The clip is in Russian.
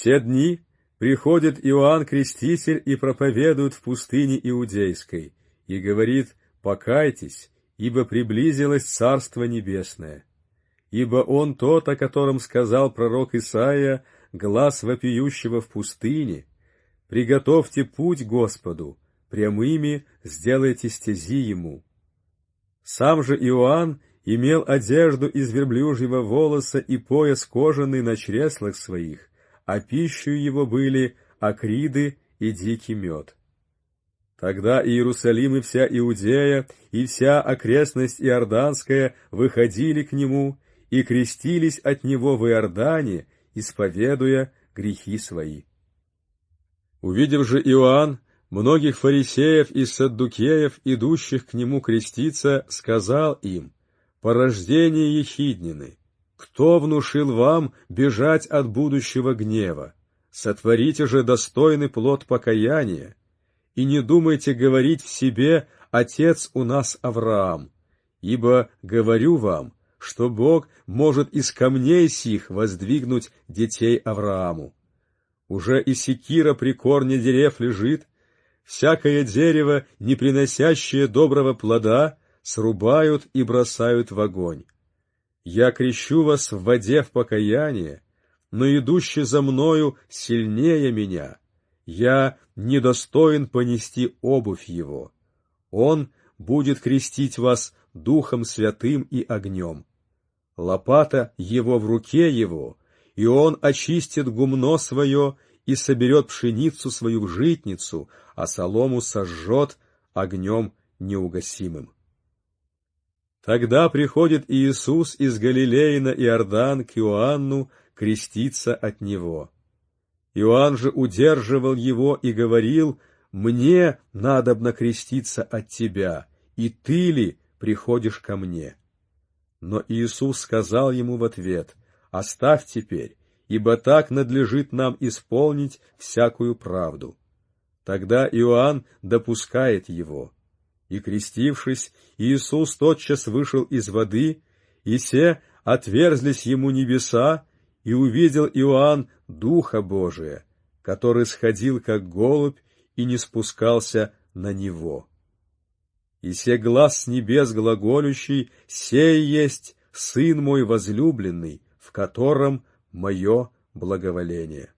те дни приходит Иоанн Креститель и проповедует в пустыне Иудейской, и говорит: «Покайтесь, ибо приблизилось Царство Небесное». Ибо он тот, о котором сказал пророк Исаия, глас вопиющего в пустыне: «Приготовьте путь Господу, прямыми сделайте стези Ему». Сам же Иоанн имел одежду из верблюжьего волоса и пояс кожаный на чреслах своих, а пищей его были акриды и дикий мед. Тогда Иерусалим и вся Иудея, и вся окрестность Иорданская выходили к нему и крестились от него в Иордане, исповедуя грехи свои. Увидев же Иоанн многих фарисеев и саддукеев, идущих к нему креститься, сказал им: «Порождение ехиднины, кто внушил вам бежать от будущего гнева? Сотворите же достойный плод покаяния, и не думайте говорить в себе: отец у нас Авраам, ибо говорю вам, что Бог может из камней сих воздвигнуть детей Аврааму. Уже и секира при корне дерев лежит, всякое дерево, не приносящее доброго плода, срубают и бросают в огонь. Я крещу вас в воде в покаяние, но идущий за мною сильнее меня, я недостоин понести обувь его. Он будет крестить вас Духом Святым и огнем. Лопата его в руке его, и он очистит гумно свое и соберет пшеницу свою в житницу, а солому сожжет огнем неугасимым». Тогда приходит Иисус из Галилеи на Иордан к Иоанну креститься от него. Иоанн же удерживал его и говорил: «Мне надобно креститься от тебя, и ты ли приходишь ко мне?» Но Иисус сказал ему в ответ: «Оставь теперь, ибо так надлежит нам исполнить всякую правду». Тогда Иоанн допускает его. И, крестившись, Иисус тотчас вышел из воды, и се отверзлись ему небеса, и увидел Иоанн Духа Божия, который сходил как голубь и не спускался на него. И се глас с небес глаголющий: «Сей есть Сын мой возлюбленный, в котором мое благоволение».